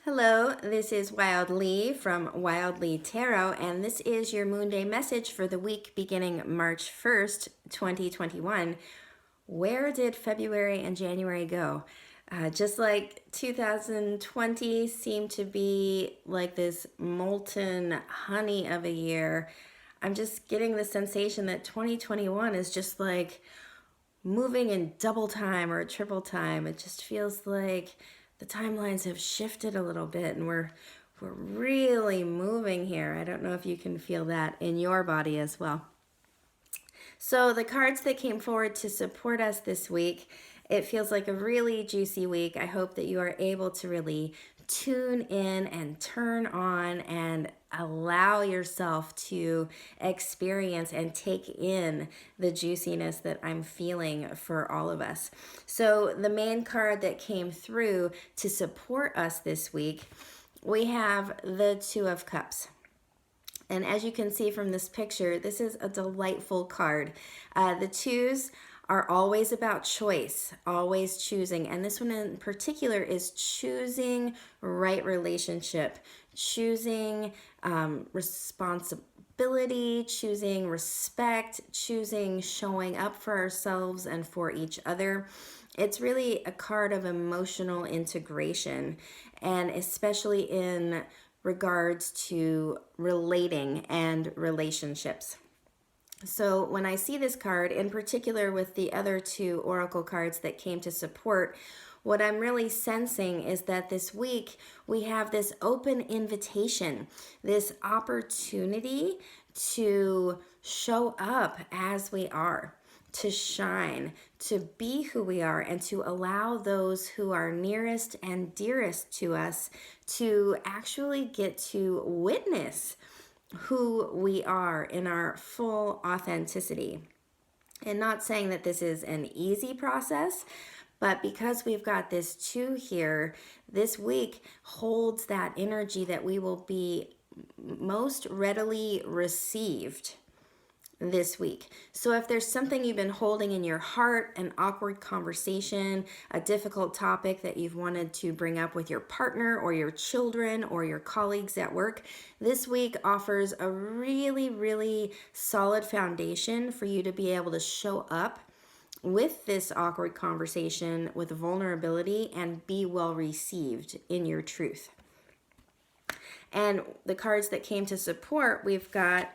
Hello, this is Wildly from Wildly Tarot, and this is your Moonday message for the week beginning March 1st, 2021. Where did February and January go? Just like 2020 seemed to be like this molten honey of a year, I'm just getting the sensation that 2021 is just like moving in double time or triple time. It just feels like the timelines have shifted a little bit and we're really moving here. I don't know if you can feel that in your body as well. So the cards that came forward to support us this week, it feels like a really juicy week. I hope that you are able to really tune in and turn on and allow yourself to experience and take in the juiciness that I'm feeling for all of us. So the main card that came through to support us this week, we have the Two of Cups. And as you can see from this picture, this is a delightful card. The twos are always about choice, always choosing. And this one in particular is choosing right relationship, choosing responsibility, choosing respect, choosing showing up for ourselves and for each other. It's really a card of emotional integration, and especially in regards to relating and relationships. So when I see this card, in particular with the other two oracle cards that came to support, what I'm really sensing is that this week we have this open invitation, this opportunity to show up as we are, to shine, to be who we are, and to allow those who are nearest and dearest to us to actually get to witness who we are in our full authenticity. And not saying that this is an easy process, but because we've got this two here, this week holds that energy that we will be most readily received this week. So if there's something you've been holding in your heart, an awkward conversation, a difficult topic that you've wanted to bring up with your partner or your children or your colleagues at work, this week offers a really, really solid foundation for you to be able to show up with this awkward conversation with vulnerability and be well received in your truth. And the cards that came to support, we've got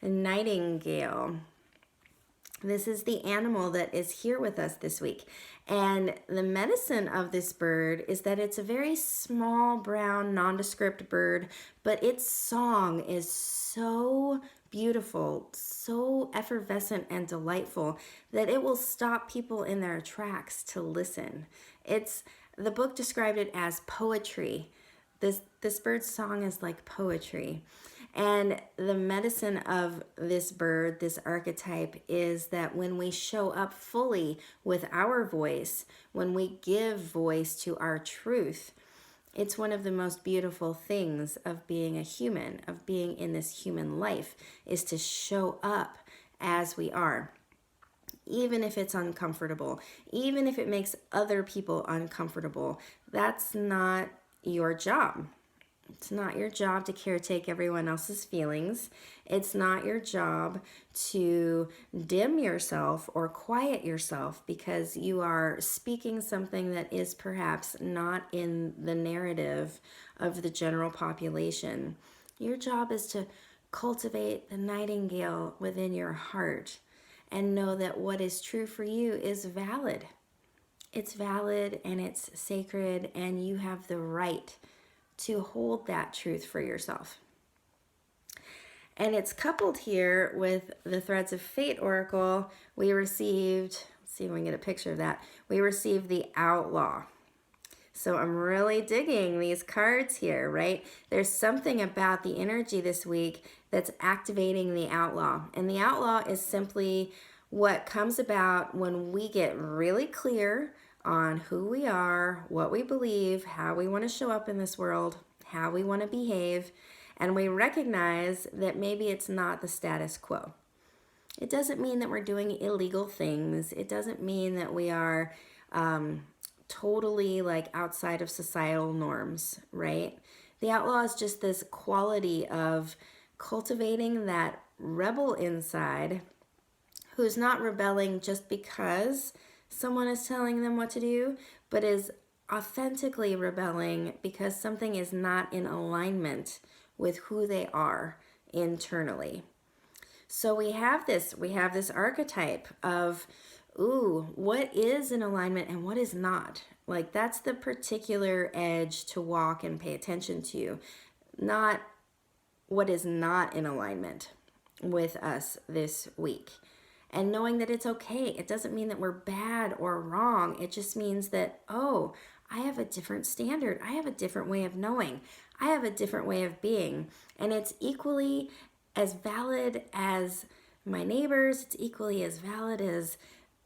Nightingale. This is the animal that is here with us this week. And the medicine of this bird is that it's a very small, brown, nondescript bird, but its song is so beautiful, so effervescent and delightful that it will stop people in their tracks to listen. The book described it as poetry. This bird's song is like poetry. And the medicine of this bird, this archetype, is that when we show up fully with our voice, when we give voice to our truth, it's one of the most beautiful things of being a human, of being in this human life, is to show up as we are. Even if it's uncomfortable, even if it makes other people uncomfortable, that's not your job. It's not your job to caretake everyone else's feelings. It's not your job to dim yourself or quiet yourself because you are speaking something that is perhaps not in the narrative of the general population. Your job is to cultivate the nightingale within your heart and know that what is true for you is valid. It's valid and it's sacred, and you have the right to hold that truth for yourself. And it's coupled here with the Threads of Fate Oracle. We received, let's see if we can get a picture of that. We received the Outlaw. So I'm really digging these cards here, right? There's something about the energy this week that's activating the Outlaw. And the Outlaw is simply what comes about when we get really clear on who we are, what we believe, how we want to show up in this world, how we want to behave, and we recognize that maybe it's not the status quo. It doesn't mean that we're doing illegal things. It doesn't mean that we are totally like outside of societal norms, right? The outlaw is just this quality of cultivating that rebel inside who's not rebelling just because someone is telling them what to do, but is authentically rebelling because something is not in alignment with who they are internally. So we have this archetype of, ooh, what is in alignment and what is not. Like, that's the particular edge to walk and pay attention to, not what is not in alignment with us this week. And knowing that it's okay. It doesn't mean that we're bad or wrong. It just means that, oh, I have a different standard. I have a different way of knowing. I have a different way of being. And it's equally as valid as my neighbors. It's equally as valid as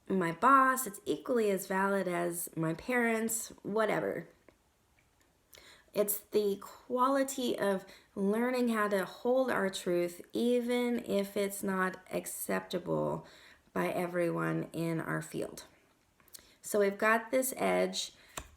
my boss. It's equally as valid as my parents, whatever. It's the quality of learning how to hold our truth, even if it's not acceptable by everyone in our field. So we've got this edge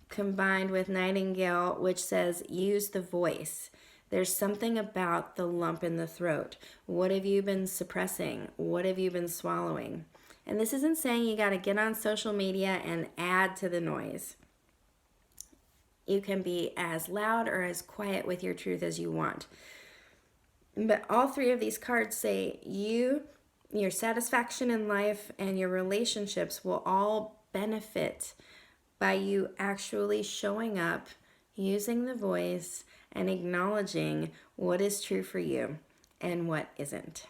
combined with Nightingale, which says use the voice. There's something about the lump in the throat. What have you been suppressing? What have you been swallowing? And this isn't saying you got to get on social media and add to the noise. You can be as loud or as quiet with your truth as you want. But all three of these cards say your satisfaction in life and your relationships will all benefit by you actually showing up, using the voice, and acknowledging what is true for you and what isn't.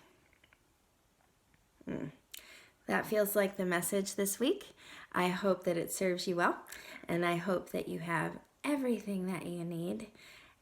That feels like the message this week. I hope that it serves you well, and I hope that you have everything that you need.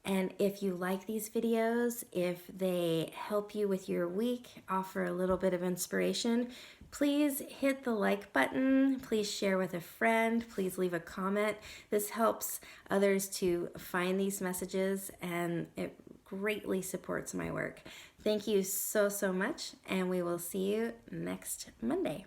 And if you like these videos, if they help you with your week, offer a little bit of inspiration, please hit the like button. Please share with a friend. Please leave a comment. This helps others to find these messages, and it greatly supports my work. Thank you so, so much, and we will see you next Monday.